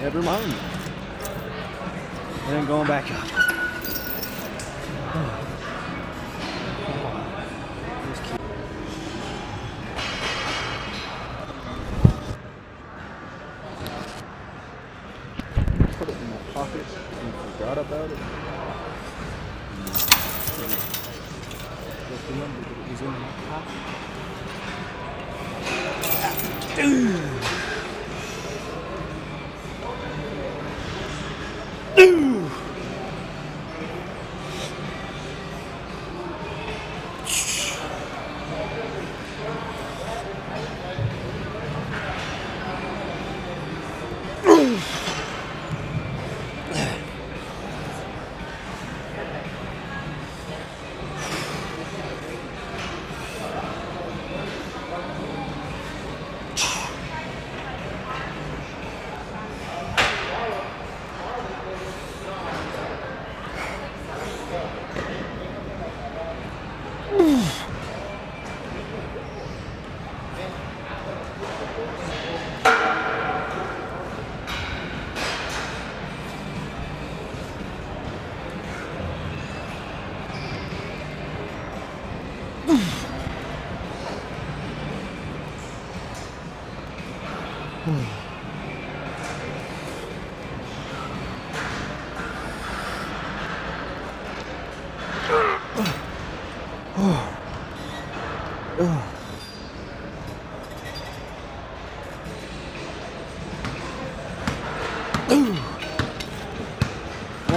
Never mind. And then going back up. Put it in my pocket and forgot about it. Just remembered that it was in my pocket.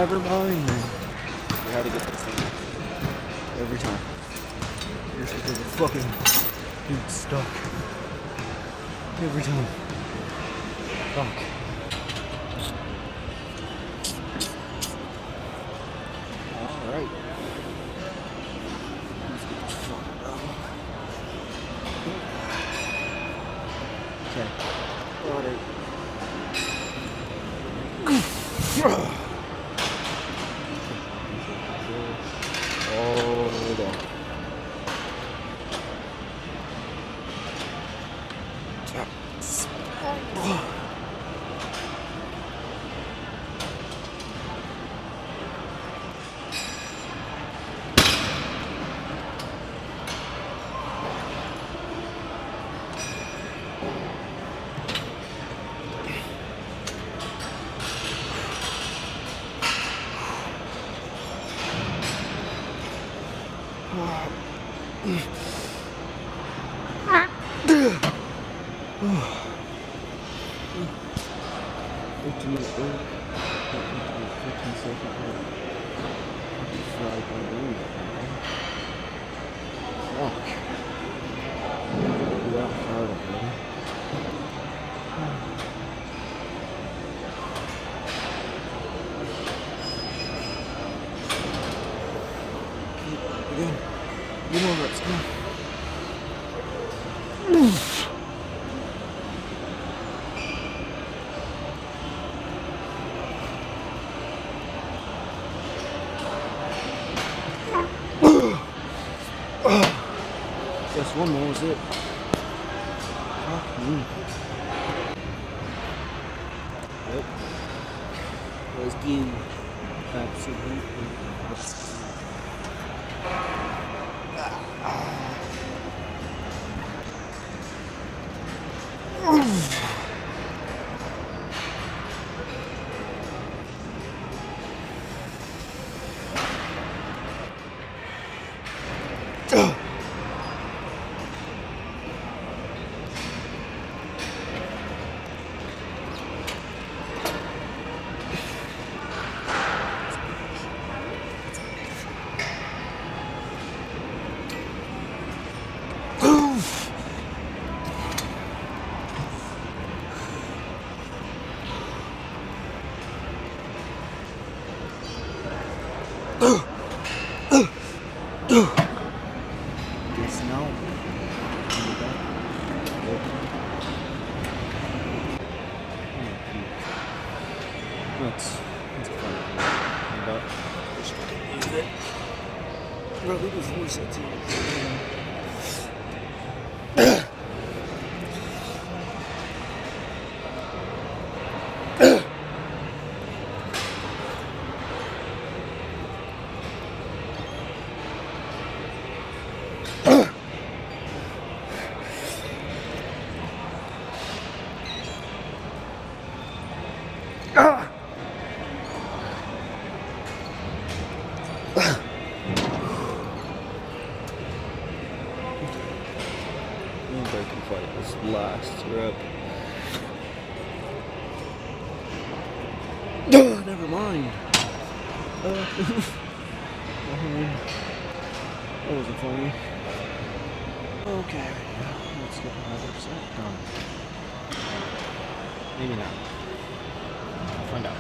Never mind, man. You had to get this thing every time. Just because the fucking dude's stuck. Every time. Fuck. Alright. Let's get this fucking done. Okay. Alright. Hold on. Again, you know let's go. Guess one more was it. Fuck me. Yep. Let's get absolutely. Guess now. That's fun. But just fucking use it. Probably before sets in. I can fight this last rep. Never mind. That wasn't funny. Okay, let's get another set done. Maybe not. I'll find out.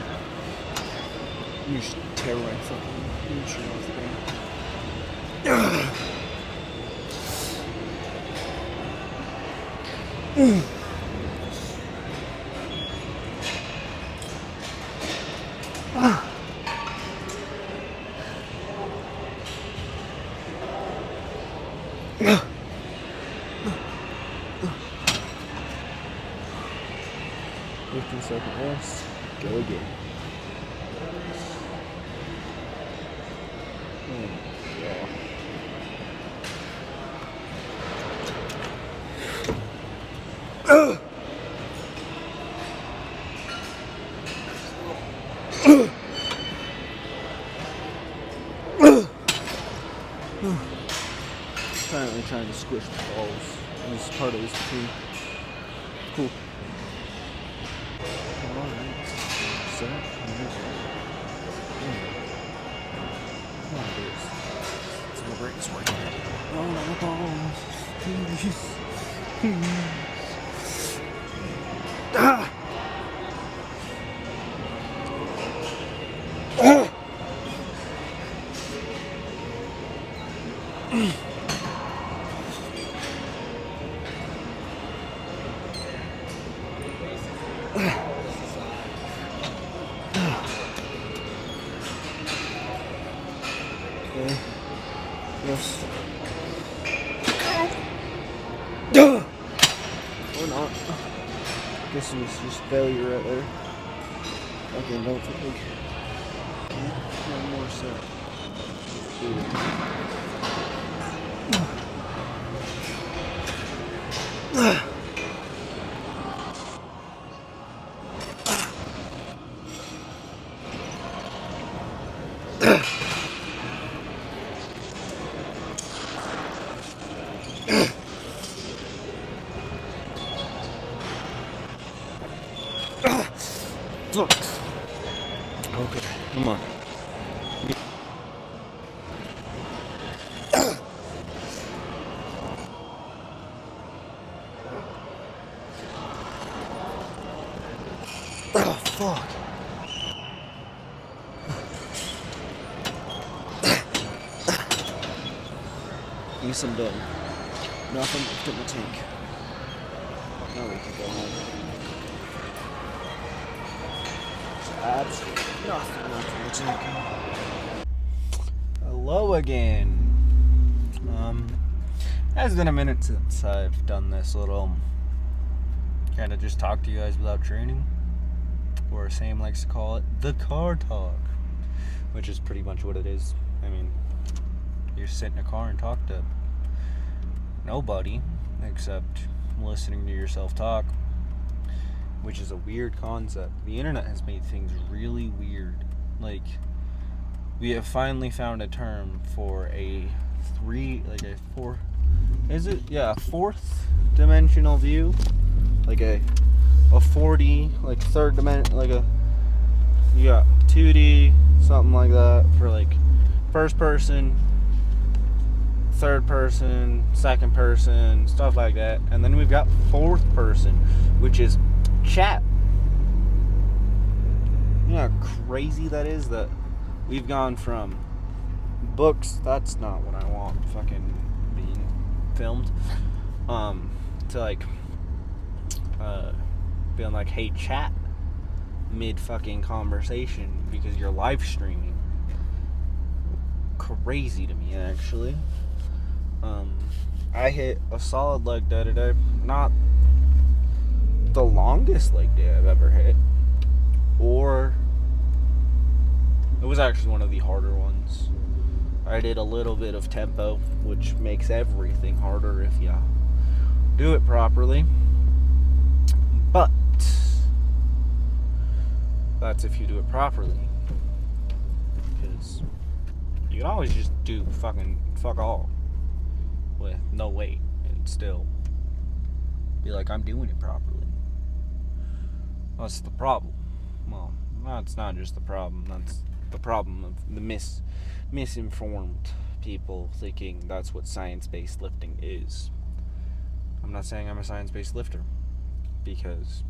You just tear my fucking shirt off the ground. Second rest. Go again. Apparently trying to squish balls is part of this too. Cool. Alright. So, come on, dudes. Let's go break this work. Oh, no balls. Ah! Okay. Yes. Or not. Guess it was just failure right there. Okay, don't think. One more set. Fuck. Okay, come on. Oh, fuck. I guess I'm done. Nothing left in the tank. Now we can go home. Absolutely nothing left in the tank. Hello again. Has been a minute since I've done this little kind of just talk to you guys without training, or Sam likes to call it the car talk, which is pretty much what it is. I mean, you sit in a car and talk to nobody except listening to yourself talk, which is a weird concept. The internet has made things really weird. Like, we have finally found a term for a fourth dimensional view, like a 4D, like third dimension, like you got 2D, something like that for like first person, third person, second person, stuff like that. And then we've got fourth person, which is chat. You know how crazy that is, that we've gone from books, that's not what I want fucking being filmed, to like being like, hey, chat mid fucking conversation because you're live streaming. Crazy to me, actually. I hit a solid leg day today. Not the longest leg day I've ever hit, or it was actually one of the harder ones. I did a little bit of tempo, which makes everything harder if you do it properly. But that's if you do it properly. Because you can always just do fuck all with no weight and still be like, I'm doing it properly. That's the problem. Well, that's not just the problem. That's the problem of the misinformed people thinking that's what science-based lifting is. I'm not saying I'm a science-based lifter, because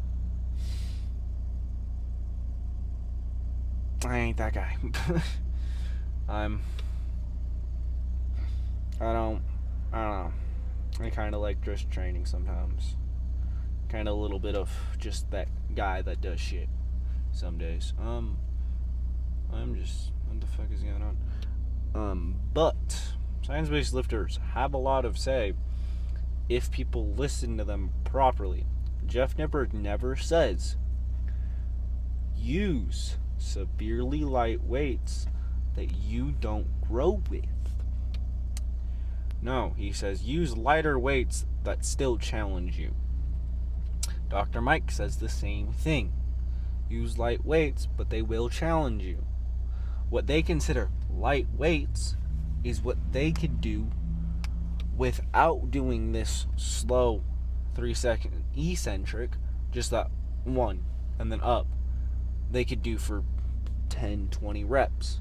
I ain't that guy. I don't know. I kind of like just training sometimes. Kind of a little bit of just that guy that does shit some days. I'm just, what the fuck is going on? But science-based lifters have a lot of say if people listen to them properly. Jeff Nippard never says use severely light weights that you don't grow with. No, he says use lighter weights that still challenge you. Dr. Mike says the same thing. Use light weights, but they will challenge you. What they consider light weights is what they could do without doing this slow 3-second eccentric, just that one and then up. They could do for 10, 20 reps.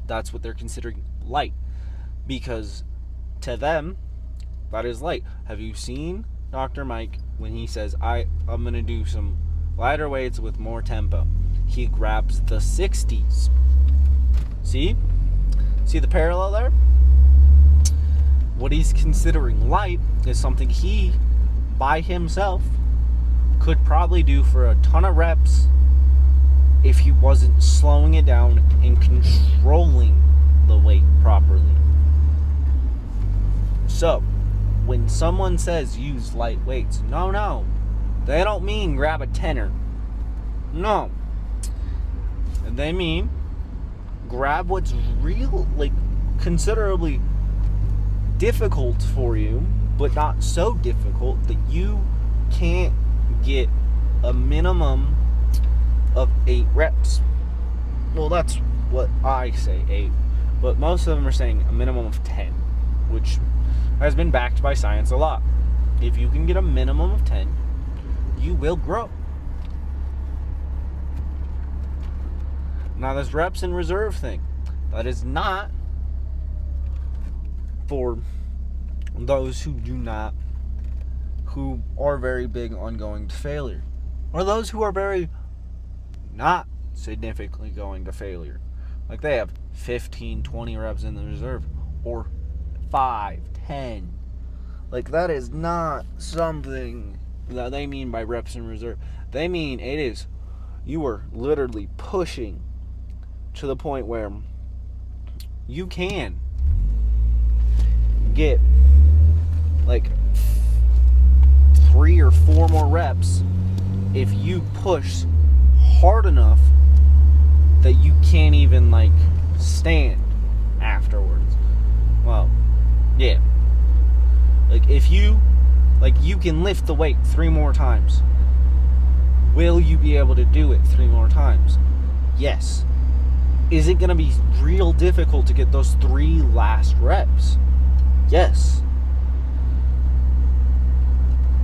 That's what they're considering light, because to them that is light. Have you seen Dr. Mike when he says I'm gonna do some lighter weights with more tempo? He grabs the 60s. See the parallel there? What he's considering light is something he by himself could probably do for a ton of reps if he wasn't slowing it down and controlling the weight properly. So when someone says use light weights, no, they don't mean grab a tenner. No, they mean grab what's real, like considerably difficult for you, but not so difficult that you can't get a minimum of 8 reps. Well, that's what I say, 8, but most of them are saying a minimum of 10, which has been backed by science a lot. If you can get a minimum of 10, you will grow. Now, this reps in reserve thing, that is not for those who are very big on going to failure, or those who are very not significantly going to failure. Like they have 15, 20 reps in the reserve, or 5, 10. Like that is not something that they mean by reps in reserve. They mean it is, you are literally pushing to the point where you can get like 3 or 4 more reps if you push hard enough that you can't even like stand afterwards. Well, yeah. Like if you can lift the weight 3 more times. Will you be able to do it 3 more times? Yes. Is it going to be real difficult to get those 3 last reps? Yes.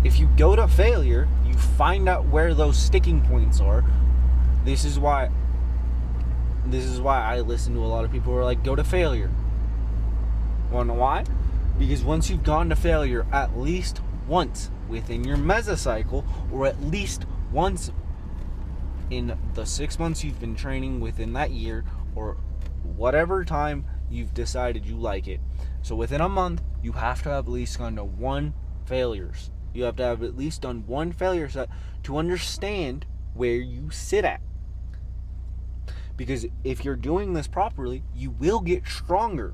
If you go to failure, you find out where those sticking points are. This is why I listen to a lot of people who are like, go to failure. Want to know why? Because once you've gone to failure at least once within your mesocycle, or at least once in the 6 months you've been training within that year, or whatever time you've decided you like it. So within a month, you have to have at least gone to 1 failures. You have to have at least done 1 failure set to understand where you sit at. Because if you're doing this properly, you will get stronger.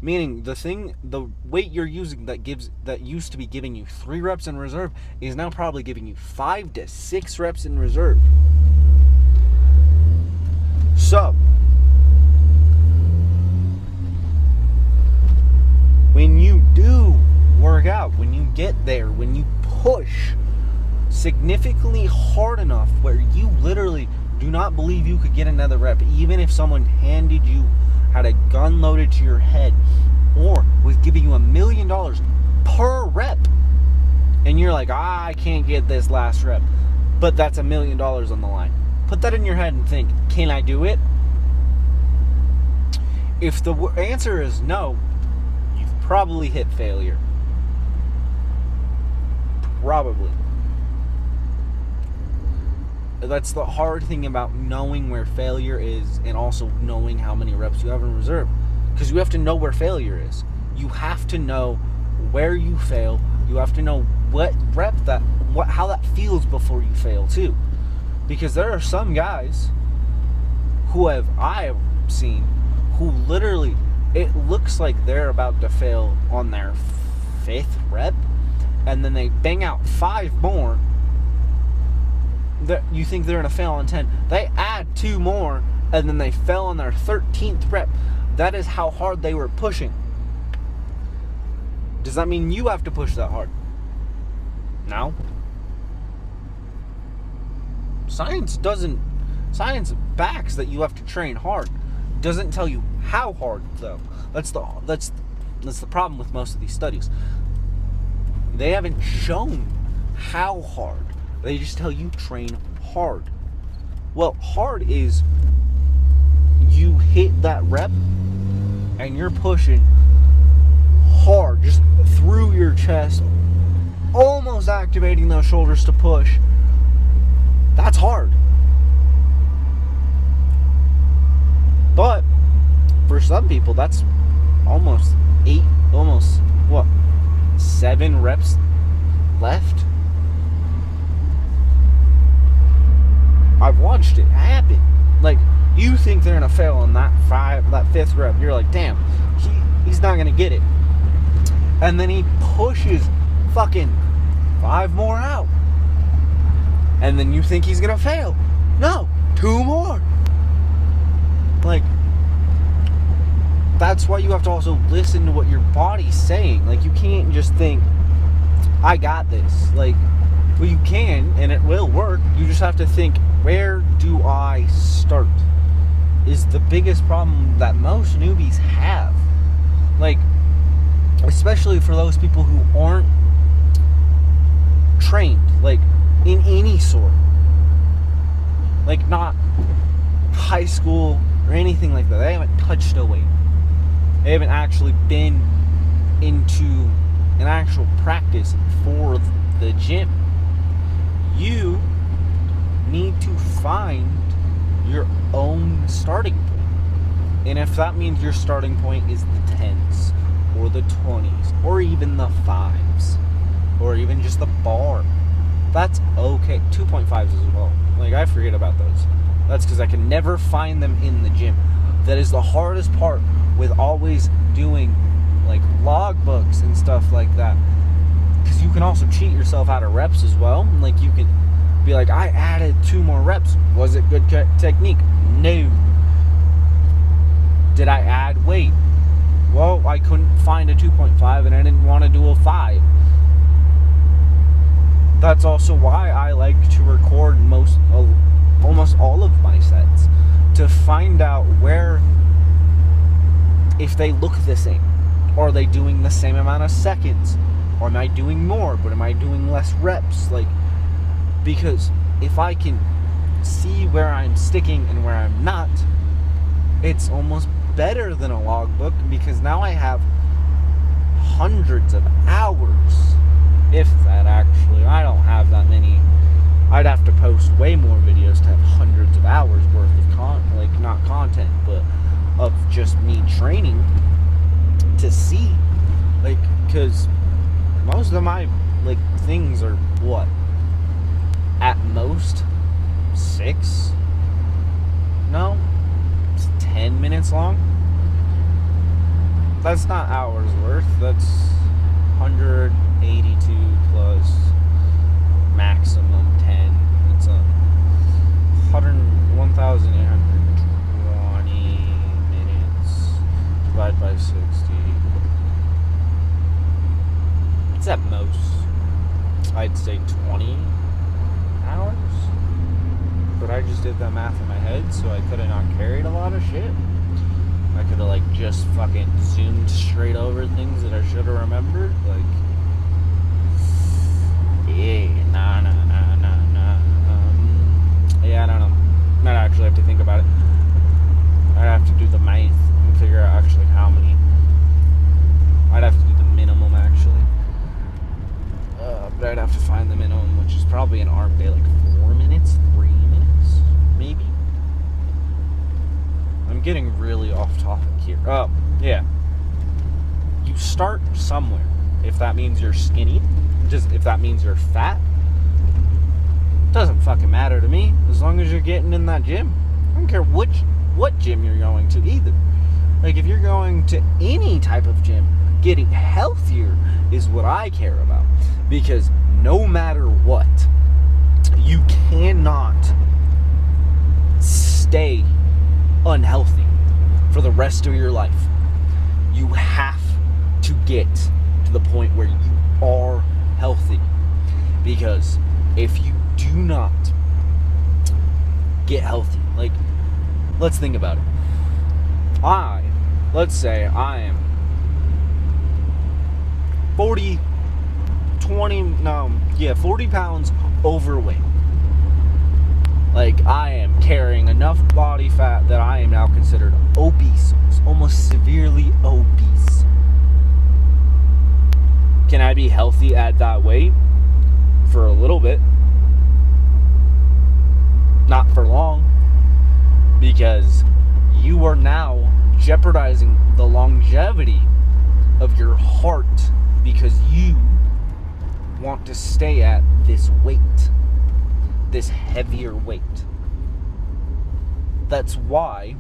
Meaning the weight you're using that used to be giving you 3 reps in reserve is now probably giving you 5 to 6 reps in reserve. So, when you do work out, when you get there, when you push significantly hard enough where you literally do not believe you could get another rep, even if someone had a gun loaded to your head, or was giving you $1 million per rep, and you're like, I can't get this last rep, but that's $1 million on the line. Put that in your head and think, can I do it? If the answer is no, you've probably hit failure. Probably. That's the hard thing about knowing where failure is, and also knowing how many reps you have in reserve. Because you have to know where failure is. You have to know where you fail. You have to know what rep how that feels before you fail too. Because there are some guys I have seen who literally, it looks like they're about to fail on their 5th rep, and then they bang out 5 more that you think they're going to fail on 10. They add 2 more, and then they fell on their 13th rep. That is how hard they were pushing. Does that mean you have to push that hard? No. Science backs that you have to train hard. Doesn't tell you how hard though. That's the problem with most of these studies. They haven't shown how hard. They just tell you train hard. Well, hard is you hit that rep and you're pushing hard, just through your chest, almost activating those shoulders to push. That's hard. But for some people, that's almost 7 reps left. I've watched it happen. Like, you think they're gonna fail on that 5th rep. You're like, damn, he's not gonna get it. And then he pushes fucking 5 more out. And then you think he's gonna fail. No, 2 more. Like, that's why you have to also listen to what your body's saying. Like, you can't just think, I got this. Like, well, you can, and it will work. You just have to think, where do I start? Is the biggest problem that most newbies have. Like, especially for those people who aren't trained, like, in any sort. Like, not high school or anything like that. They haven't touched a weight. They haven't actually been into an actual practice for the gym. You need to find your own starting point. And if that means your starting point is the 10s or the 20s or even the 5s or even just the bar, that's okay. 2.5s as well. Like, I forget about those. That's because I can never find them in the gym. That is the hardest part with always doing like logbooks and stuff like that, because you can also cheat yourself out of reps as well. Like, you can be like, I added 2 more reps. Was it good technique? No. Did I add weight? Well, I couldn't find a 2.5 and I didn't want to do a 5. That's also why I like to record almost all of my sets, to find out where, if they look the same. Or are they doing the same amount of seconds? Or am I doing more, but am I doing less reps? Like, because if I can see where I'm sticking and where I'm not, it's almost better than a logbook, because now I have hundreds of hours, if that actually. I don't have that many. I'd have to post way more videos to have hundreds of hours worth of not content, but of just me training to see, like, because most of my, like, things are, what, at most 6, no, it's 10 minutes long. That's not hours worth. That's 182 plus maximum 10. It's 1,820 minutes divided by 60. It's at most, I'd say 20 hours. But I just did that math in my head, so I could have not carried a lot of shit. I could have, like, just fucking zoomed straight over things that I should have remembered. Like, yeah, nah. Yeah, I don't know. I'd actually have to think about it. I'd have to do the math and figure out actually how many. I'd have to do the minimum, actually. But I'd have to find the minimum, which is probably an arm day, like 4 minutes, 3 minutes, maybe. I'm getting really off topic here. Oh, yeah. You start somewhere. If that means you're skinny, if that means you're fat, doesn't fucking matter to me, as long as you're getting in that gym. I don't care what gym you're going to either. Like, if you're going to any type of gym, getting healthier is what I care about. Because no matter what, you cannot stay unhealthy for the rest of your life. You have to get to the point where you are healthy. Because if you do not get healthy, like, let's think about it. Let's say I am 40 pounds overweight. Like, I am carrying enough body fat that I am now considered obese, almost severely obese. Can I be healthy at that weight? For a little bit. Not for long. Because you are now jeopardizing the longevity of your heart, because you want to stay at this weight, this heavier weight. That's why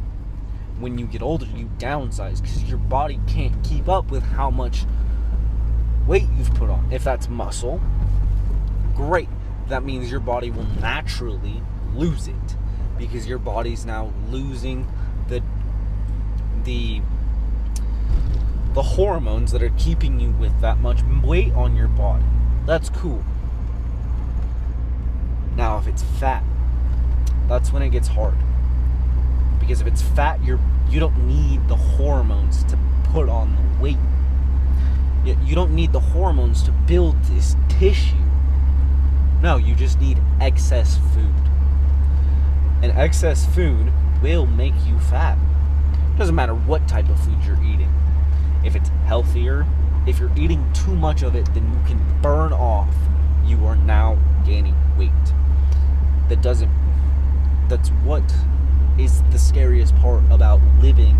when you get older you downsize, because your body can't keep up with how much weight you've put on. If that's muscle, great. That means your body will naturally lose it, because your body's now losing the hormones that are keeping you with that much weight on your body. That's cool. Now, if it's fat, that's when it gets hard. Because if it's fat, you don't need the hormones to put on the weight. You don't need the hormones to build this tissue. No, you just need excess food. And excess food will make you fat. Doesn't matter what type of food you're eating. If it's healthier, if you're eating too much of it, then you can burn off. You are now gaining weight. That's what is the scariest part about living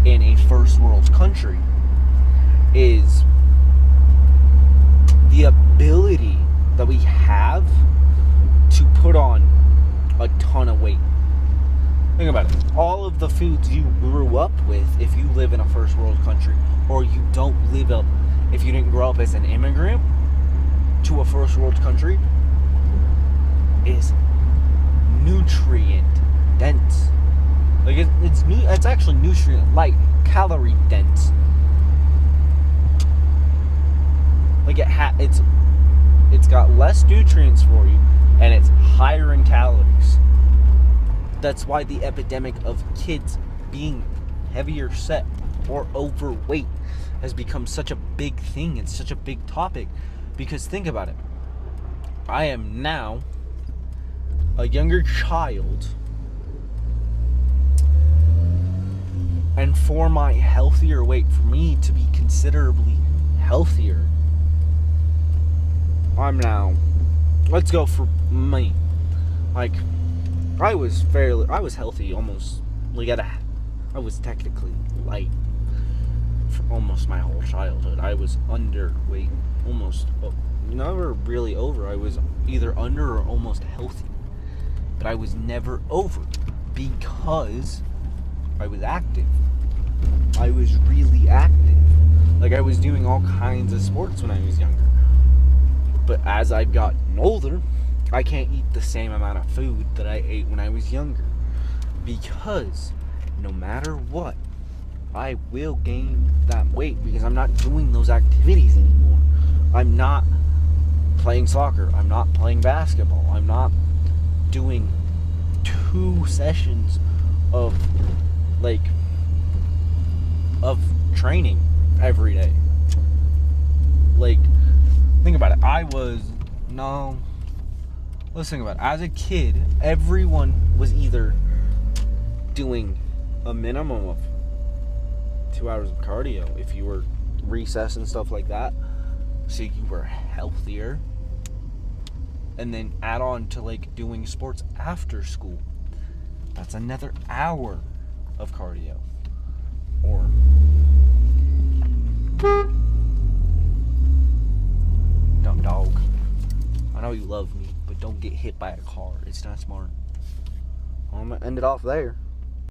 in a first world country, is the ability that we have to put on a ton of weight. Think about it. All of the foods you grew up with, if you live in a first world country, or you don't live up, if you didn't grow up as an immigrant, to a first world country is nutrient dense. Like it's actually nutrient light, calorie dense. Like it's got less nutrients for you, and it's higher in calories. That's why the epidemic of kids being heavier set or overweight has become such a big thing. It's such a big topic, because think about it. I am now a younger child, and for my healthier weight, for me to be considerably healthier, I'm now, let's go for me. Like, I was healthy almost, like I was technically light for almost my whole childhood. I was underweight, almost, never really over. I was either under or almost healthy. But I was never over because I was active. I was really active. Like, I was doing all kinds of sports when I was younger. But as I've gotten older, I can't eat the same amount of food that I ate when I was younger. Because no matter what, I will gain that weight because I'm not doing those activities anymore. I'm not playing soccer. I'm not playing basketball. I'm not doing 2 sessions of training every day. Like, think about it. Let's think about it. As a kid, everyone was either doing a minimum of 2 hours of cardio if you were recess and stuff like that, so you were healthier, and then add on to like doing sports after school. That's another hour of cardio. Or dumb dog. I know you love me, but don't get hit by a car. It's not smart. I'm gonna end it off there.